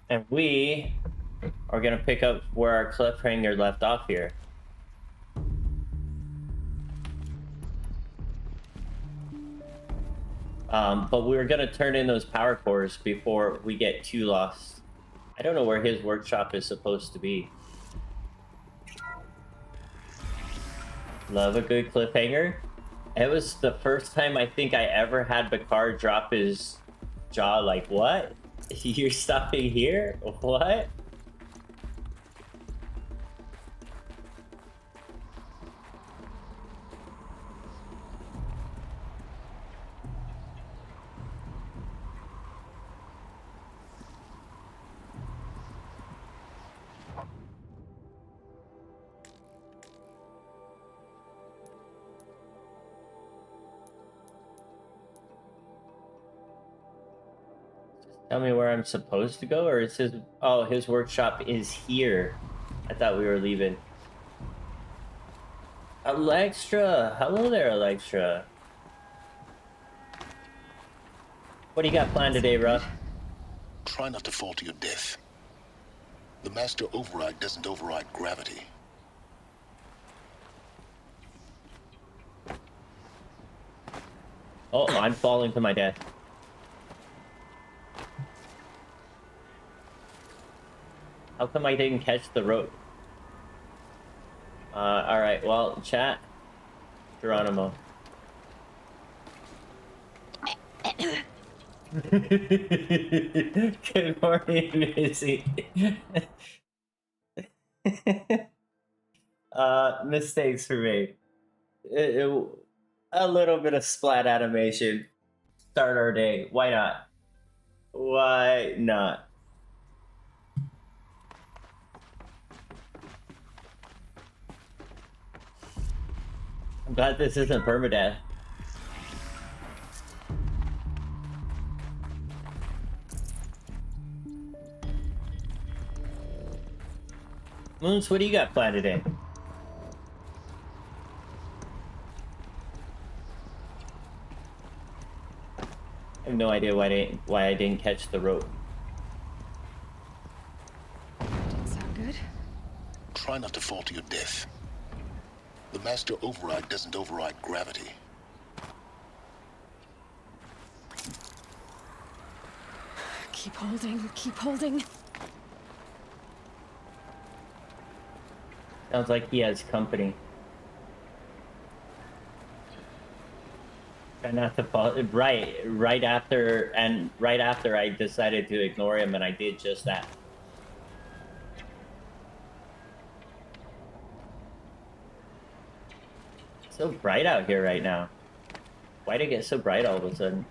And we are gonna pick up where our cliffhanger left off here. But we were gonna turn in those power cores before we get too lost. I don't know where his workshop is supposed to be. Love a good cliffhanger. It was the first time I think I ever had Bakar drop his jaw like, what? You're stopping here? What? Tell me where I'm supposed to go, or is his... Oh, his workshop is here. I thought we were leaving. Electra! Hello there, Electra. What do you got planned today, Ruff? Try not to fall to your death. The master override doesn't override gravity. Oh, I'm falling to my death. How come I didn't catch the rope? Alright, well, chat. Geronimo. Good morning, Missy. Mistakes were made. A little bit of splat animation. Start our day. Why not? Why not? I'm glad this isn't permadeath. Moons, what do you got planned today? I have no idea why I didn't catch the rope. Didn't sound good. Try not to fall to your death. The master override doesn't override gravity. Keep holding, keep holding. Sounds like he has company. Try not to fall. Right after I decided to ignore him, and I did just that. It's so bright out here right now. Why'd it get so bright all of a sudden?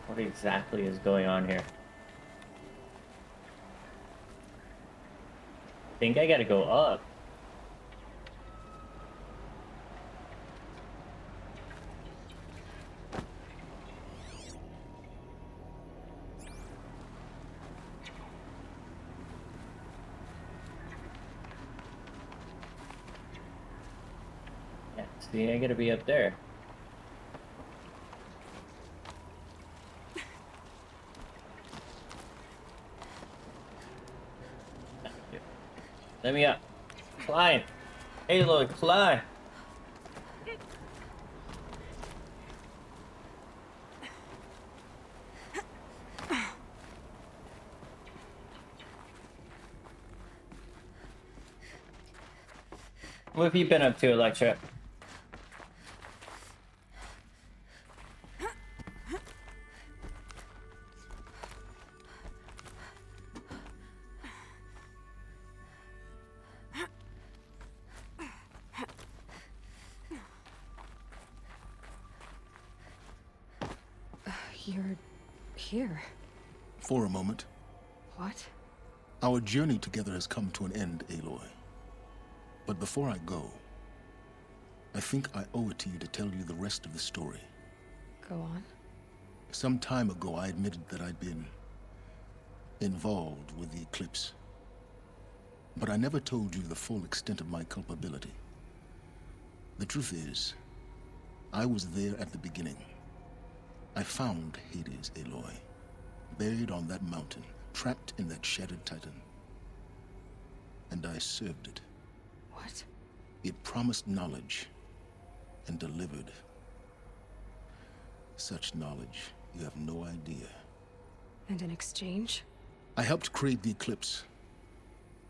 What exactly is going on here? I think I gotta go up. Yeah, see, I gotta be up there. Let me up. Climb. Hey, Lord, climb. What have you been up to, Electra? You're here. For a moment. What? Our journey together has come to an end, Aloy. But before I go, I think I owe it to you to tell you the rest of the story. Go on. Some time ago, I admitted that I'd been involved with the Eclipse. But I never told you the full extent of my culpability. The truth is, I was there at the beginning. I found Hades, Aloy, buried on that mountain, trapped in that shattered titan. And I served it. What? It promised knowledge and delivered. Such knowledge, you have no idea. And in exchange? I helped create the Eclipse.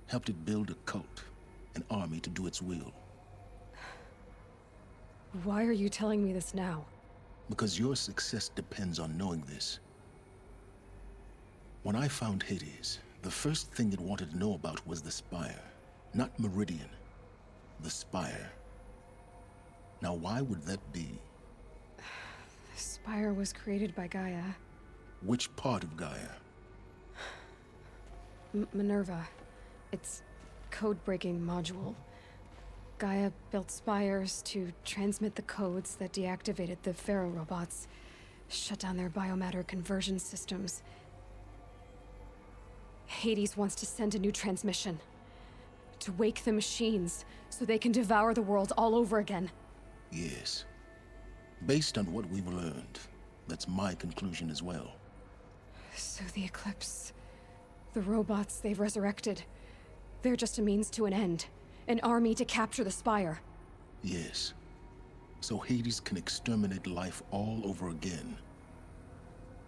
Helped it build a cult, an army to do its will. Why are you telling me this now? Because your success depends on knowing this. When I found Hades, the first thing it wanted to know about was the Spire. Not Meridian. The Spire. Now, why would that be? The Spire was created by Gaia. Which part of Gaia? Minerva. Its code-breaking module. Gaia built spires to transmit the codes that deactivated the Pharaoh robots, shut down their biomatter conversion systems. Hades wants to send a new transmission. To wake the machines, so they can devour the world all over again. Yes. Based on what we've learned, that's my conclusion as well. So the Eclipse... the robots they've resurrected... they're just a means to an end. An army to capture the Spire. Yes. So Hades can exterminate life all over again.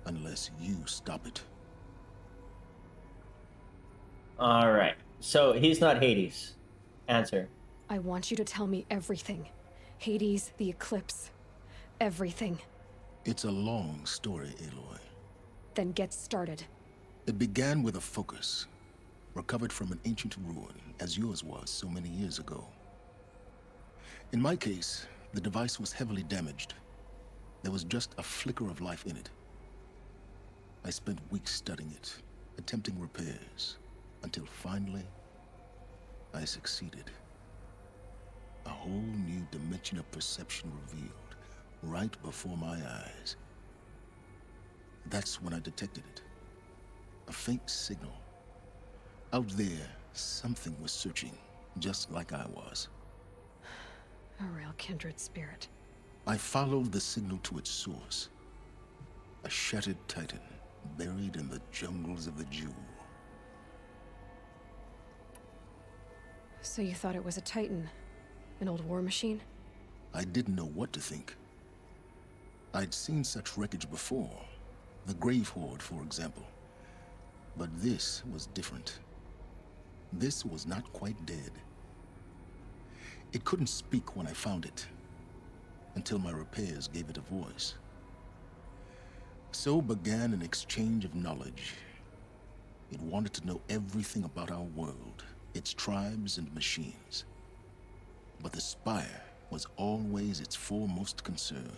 Unless you stop it. Alright. So he's not Hades. Answer. I want you to tell me everything. Hades, the Eclipse. Everything. It's a long story, Aloy. Then get started. It began with a focus. Recovered from an ancient ruin, as yours was so many years ago. In my case, the device was heavily damaged. There was just a flicker of life in it. I spent weeks studying it, attempting repairs, until finally, I succeeded. A whole new dimension of perception revealed, right before my eyes. That's when I detected it. A faint signal. Out there, something was searching, just like I was. A real kindred spirit. I followed the signal to its source. A shattered titan, buried in the jungles of the Jewel. So you thought it was a Titan? An old war machine? I didn't know what to think. I'd seen such wreckage before. The Grave Horde, for example. But this was different. This was not quite dead. It couldn't speak when I found it, until my repairs gave it a voice. So began an exchange of knowledge. It wanted to know everything about our world, its tribes and machines. But the Spire was always its foremost concern.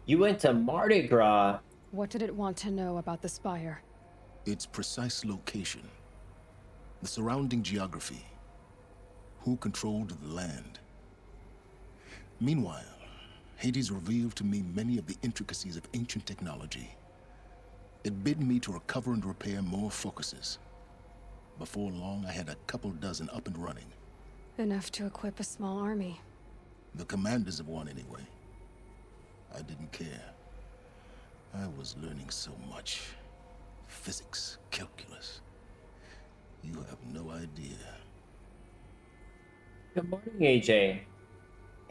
You went to Mardi Gras. What did it want to know about the Spire? Its precise location, the surrounding geography, who controlled the land. Meanwhile, Hades revealed to me many of the intricacies of ancient technology. It bid me to recover and repair more focuses. Before long, I had a couple dozen up and running. Enough to equip a small army. The commanders of one, anyway. I didn't care. I was learning so much. Physics, calculus. You have no idea. Good morning, AJ.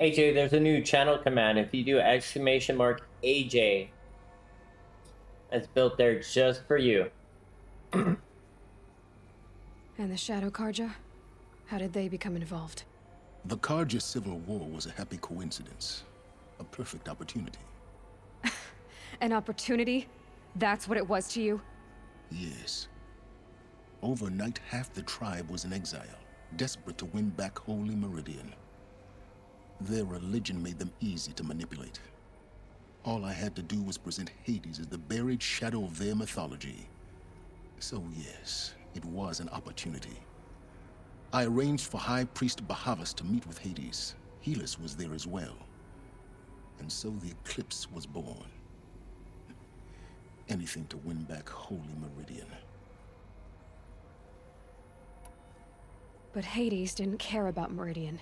AJ, there's a new channel command. If you do !AJ, it's built there just for you. And the Shadow Carja? How did they become involved? The Carja Civil War was a happy coincidence. A perfect opportunity. An opportunity? That's what it was to you? Yes. Overnight, half the tribe was in exile, desperate to win back Holy Meridian. Their religion made them easy to manipulate. All I had to do was present Hades as the buried shadow of their mythology. So yes, it was an opportunity. I arranged for High Priest Bahavas to meet with Hades. Helis was there as well. And so the Eclipse was born. Anything to win back Holy Meridian. But Hades didn't care about Meridian.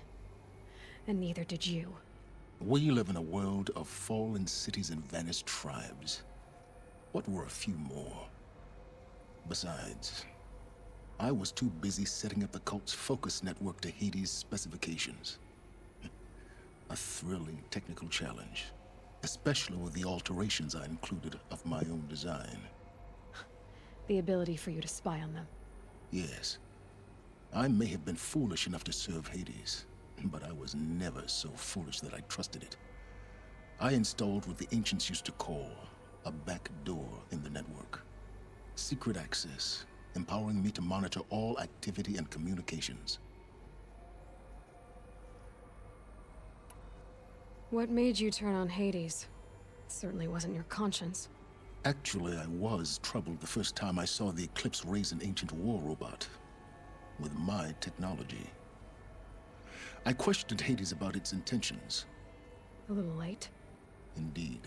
And neither did you. We live in a world of fallen cities and vanished tribes. What were a few more? Besides, I was too busy setting up the cult's focus network to Hades' specifications. A thrilling technical challenge, especially with the alterations I included of my own design. The ability for you to spy on them. Yes, I may have been foolish enough to serve Hades, but I was never so foolish that I trusted it. I installed what the ancients used to call a back door in the network. Secret access, empowering me to monitor all activity and communications. What made you turn on Hades? It certainly wasn't your conscience. Actually, I was troubled the first time I saw the Eclipse raise an ancient war robot. With my technology. I questioned Hades about its intentions. A little late. Indeed.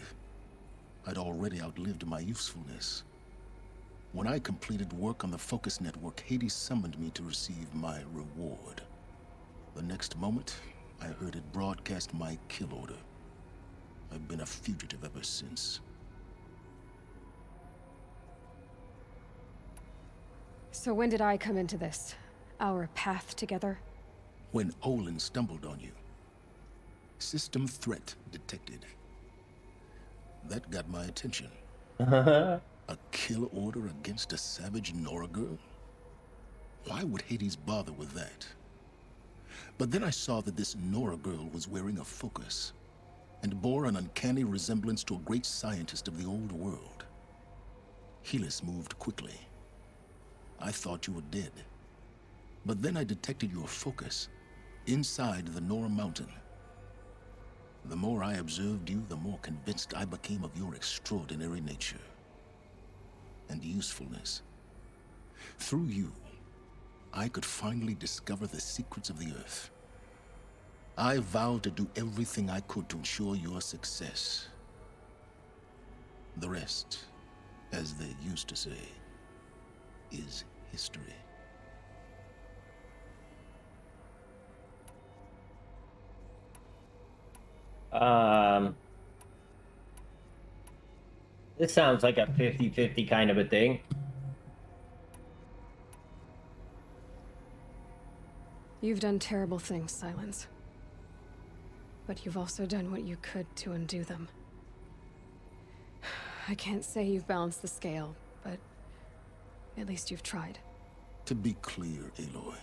I'd already outlived my usefulness. When I completed work on the Focus Network, Hades summoned me to receive my reward. The next moment, I heard it broadcast my kill order. I've been a fugitive ever since. So when did I come into this? Our path together? When Olin stumbled on you. System threat detected. That got my attention. A kill order against a savage Nora girl? Why would Hades bother with that? But then I saw that this Nora girl was wearing a focus, and bore an uncanny resemblance to a great scientist of the old world. Helis moved quickly. I thought you were dead. But then I detected your focus inside the Nora Mountain. The more I observed you, the more convinced I became of your extraordinary nature and usefulness. Through you, I could finally discover the secrets of the Earth. I vowed to do everything I could to ensure your success. The rest, as they used to say, is history. This sounds like a 50-50 kind of a thing. You've done terrible things, Silence. But you've also done what you could to undo them. I can't say you've balanced the scale, but at least you've tried. To be clear, Aloy,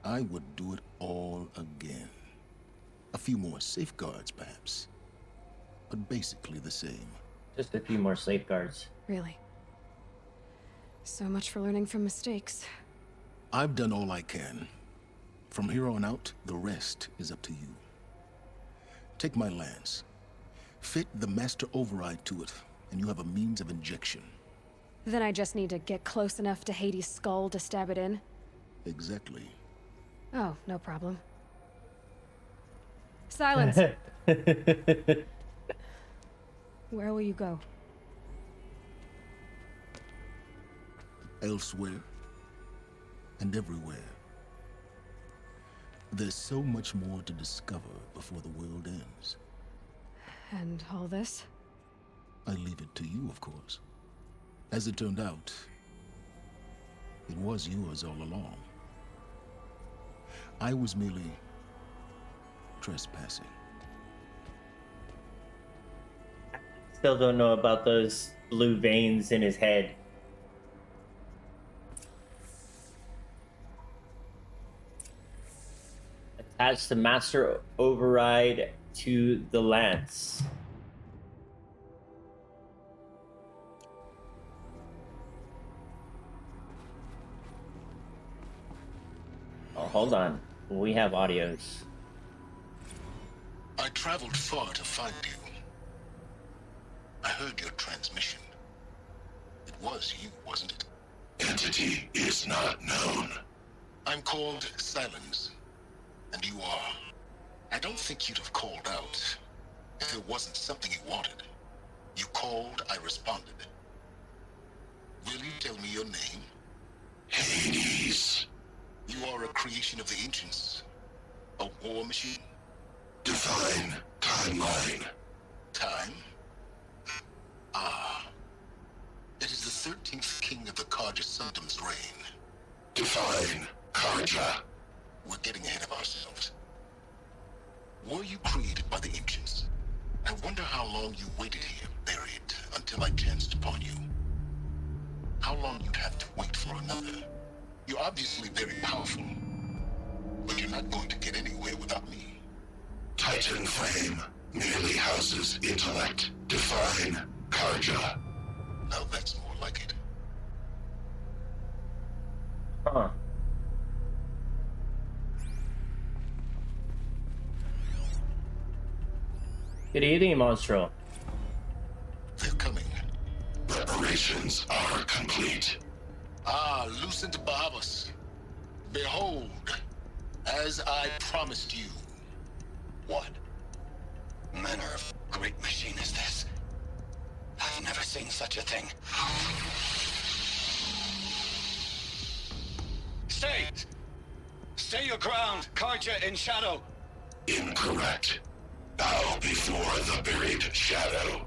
I would do it all again. A few more safeguards, perhaps. But basically the same. Just a few more safeguards. Really. So much for learning from mistakes. I've done all I can. From here on out, the rest is up to you. Take my lance. Fit the Master Override to it, and you have a means of injection. Then I just need to get close enough to Hades' skull to stab it in? Exactly. Oh, no problem. Silence! Where will you go? Elsewhere. And everywhere. There's so much more to discover before the world ends. And all this? I leave it to you, of course. As it turned out, it was yours all along. I was merely trespassing. Still don't know about those blue veins in his head. Attach the Master Override to the lance. Oh, hold on. We have audios. I traveled far to find you. I heard your transmission. It was you, wasn't it? Entity is not known. I'm called Silence, and you are. I don't think you'd have called out if it wasn't something you wanted. You called, I responded. Will you tell me your name? Hades. You are a creation of the ancients. A war machine? Define timeline. Time? Ah. It is the 13th king of the Carja Sundom's reign. Define Carja. We're getting ahead of ourselves. Were you created by the ancients? I wonder how long you waited here, buried, until I chanced upon you. How long you'd have to wait for another. You're obviously very powerful, but you're not going to get anywhere without me. Titan Flame merely houses intellect. Define Carja. Now that's more like it. Huh. Good evening, Monstro. They're coming. Preparations are complete. Ah, Lucent Bahavas. Behold, as I promised you. What manner of great machine is this? I've never seen such a thing. Stay! Stay your ground, Carja in shadow! Incorrect. Bow before the buried shadow.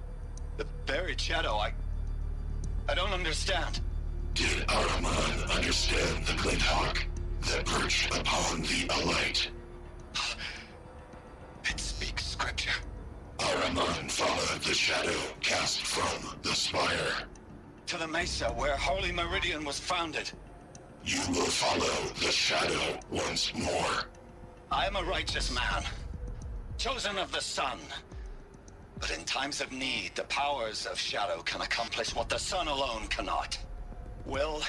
The buried shadow, I don't understand. Did Araman understand the glint hawk that perched upon the alight? It speaks scripture. Araman followed the shadow cast from the spire. To the mesa where Holy Meridian was founded. You will follow the shadow once more. I am a righteous man, chosen of the sun. But in times of need, the powers of shadow can accomplish what the sun alone cannot. Will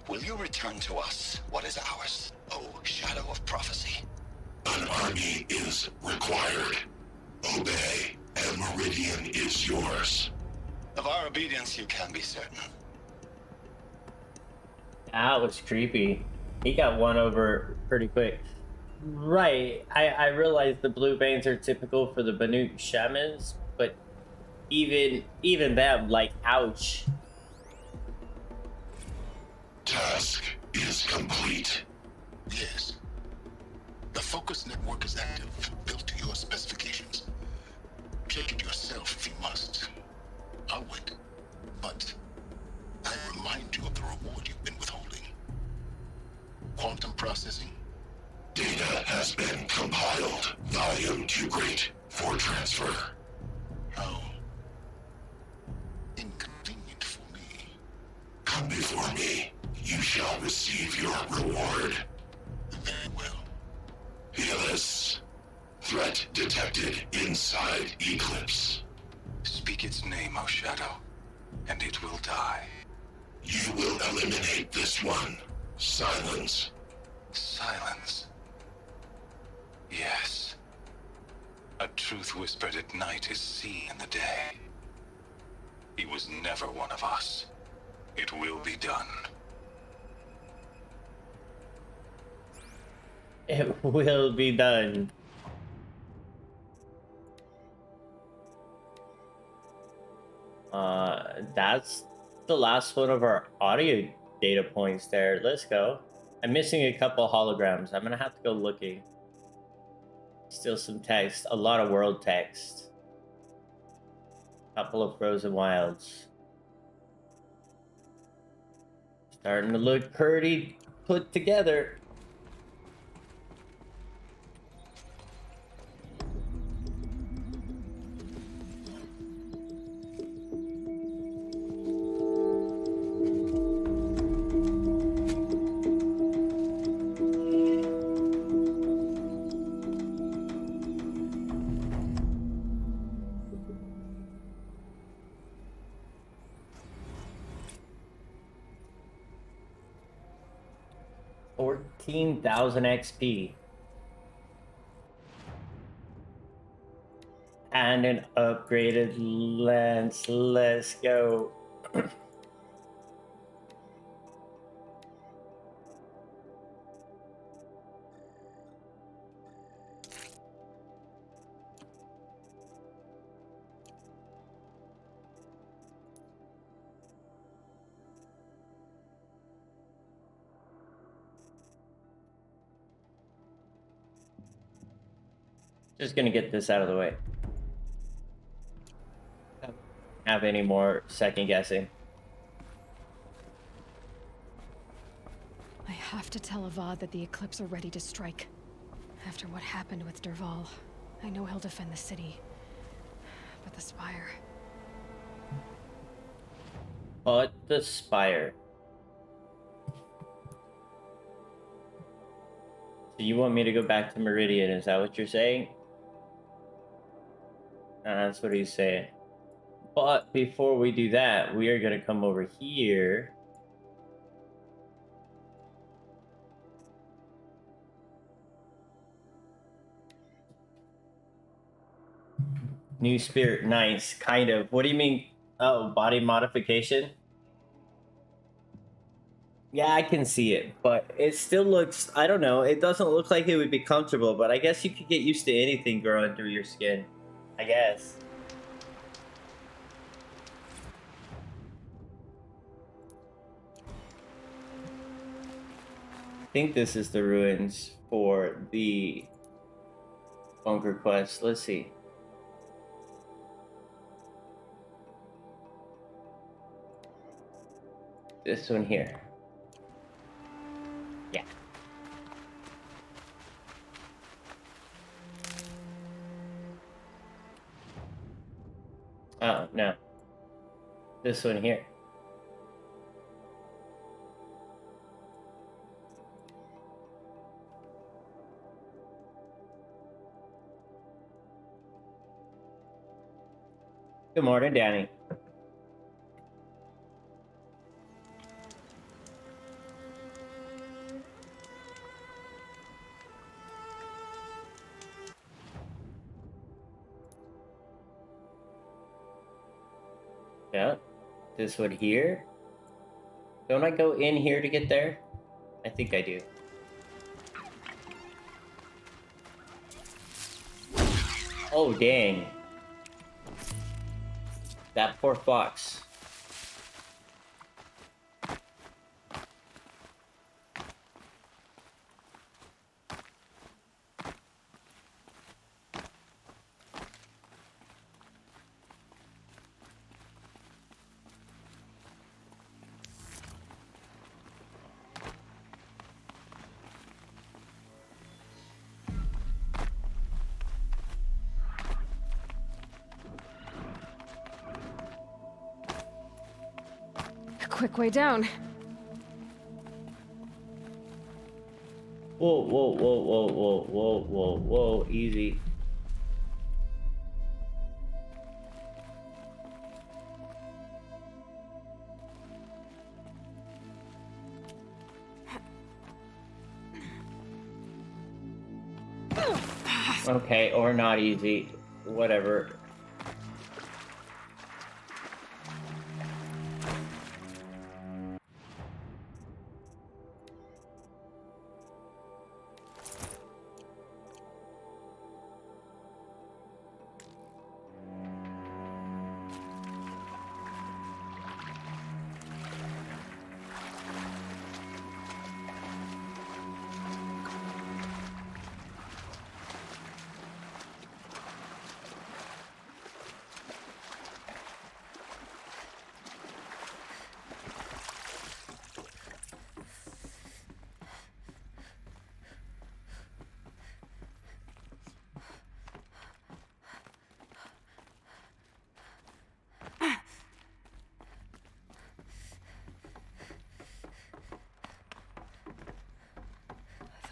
you return to us what is ours, O Shadow of Prophecy? An army is required. Obey, and Meridian is yours. Of our obedience you can be certain. That was creepy. He got one over pretty quick. Right, I realize the blue veins are typical for the Banuk shamans, but even them, like, ouch. Task is complete. Yes. The focus network is active, built to your specifications. Check it yourself if you must. I'll wait. But I remind you of the reward you've been withholding. Quantum processing? Data has been compiled. Volume too great for transfer. How inconvenient for me. Come before me. You shall receive your reward. Very well. Helis. Threat detected inside Eclipse. Speak its name, O Shadow, and it will die. You will eliminate this one. Silence. Silence. Yes. A truth whispered at night is seen in the day. He was never one of us. It will be done. It will be done. That's the last one of our audio data points there. Let's go. I'm missing a couple holograms. I'm gonna have to go looking. Still some text, a lot of world text. Couple of frozen wilds. Starting to look pretty put together. $14,000 XP. And an upgraded lens. Let's go. Just gonna get this out of the way. Don't have any more second guessing. I have to tell Avad that the Eclipse are ready to strike. After what happened with Dervahl, I know he'll defend the city. But the Spire... But the Spire. So you want me to go back to Meridian, is that what you're saying? That's what he's saying. But before we do that, we are going to come over here. New Spirit, nice, kind of. What do you mean? Oh, body modification? Yeah, I can see it, but it still looks, I don't know, it doesn't look like it would be comfortable, but I guess you could get used to anything growing through your skin. I guess. I think this is the ruins for the bunker quest. Let's see. This one here. Yeah. Oh, no. This one here. Good morning, Danny. Yeah, this one here. Don't I go in here to get there? I think I do. Oh, dang. That poor fox. A quick way down. Whoa, whoa, whoa, whoa, whoa, whoa, whoa, whoa, easy. Okay, or not easy. Whatever.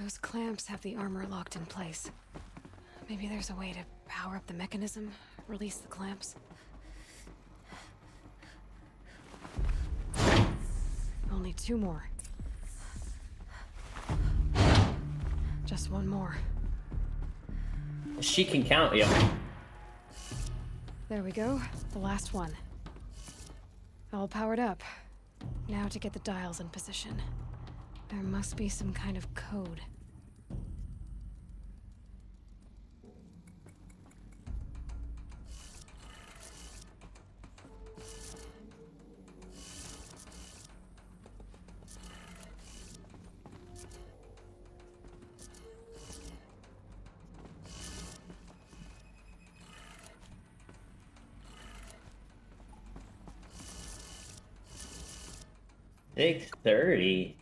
Those clamps have the armor locked in place. Maybe there's a way to power up the mechanism, release the clamps. Only 2 more. Just 1 more. She can count, yeah. There we go. The last one. All powered up. Now to get the dials in position. There must be some kind of code. $630.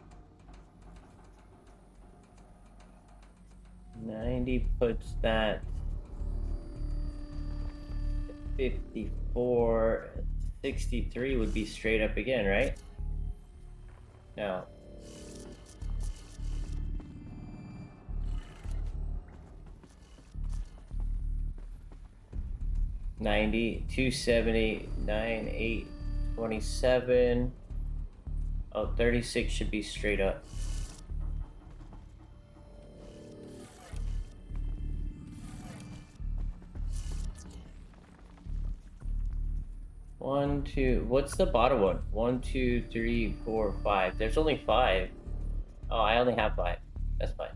90 puts that 54. 63 would be straight up again, right? No. $90, $270, $9, $8, $27. Oh, 36 should be straight up. One, two. What's the bottom one? 1, 2, 3, 4, 5. There's only 5. Oh, I only have 5. That's fine.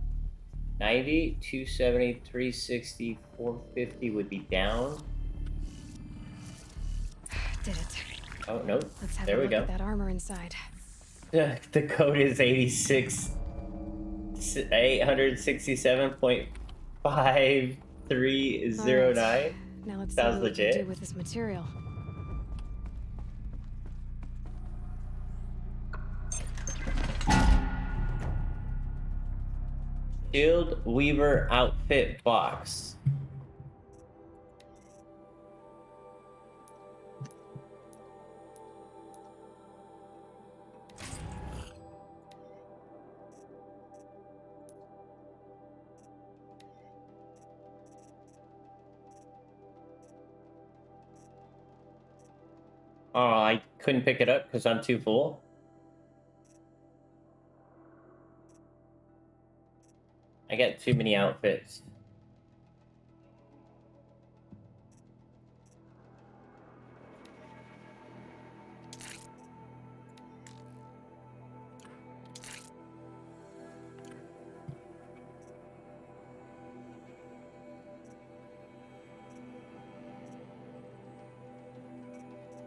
90, 270, 360, 450 would be down. Did it. Oh, no. Let's have There a we look go. at that armor inside. The code is 86 867.5309. Alright, now let's see Sounds what we legit. can do with this material. Shield Weaver outfit box. Oh, I couldn't pick it up because I'm too full. I get too many outfits.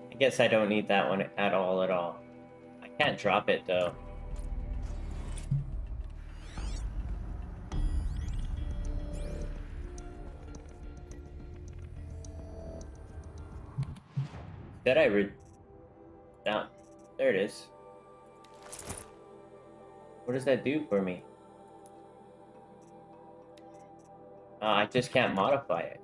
I guess I don't need that one at all. I can't drop it though. Did I read down? There it is. What does that do for me? I just can't modify it.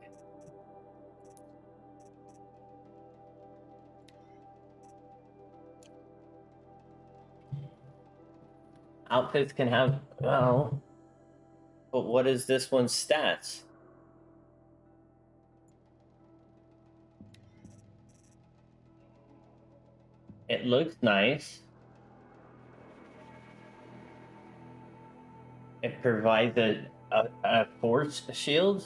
Outfits can have, well, but what is this one's stats? It looks nice. It provides a force shield.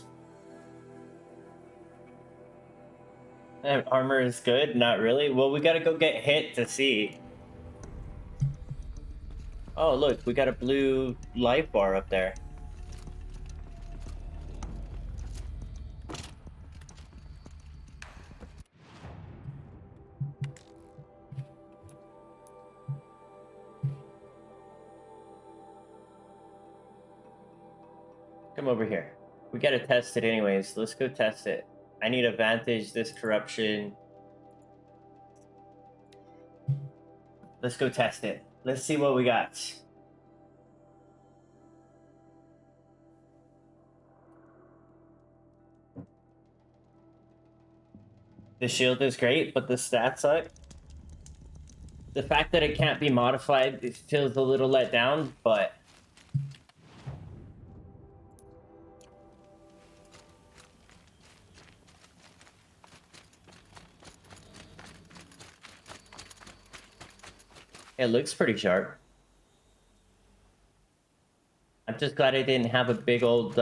And armor is good? Not really. Well, we gotta go get hit to see. Oh, look, we got a blue life bar up there. Come over here. We gotta test it anyways. Let's go test it. I need advantage, this corruption. Let's go test it. Let's see what we got. The shield is great, but the stats suck. The fact that it can't be modified, it feels a little let down, but it looks pretty sharp. I'm just glad I didn't have a big old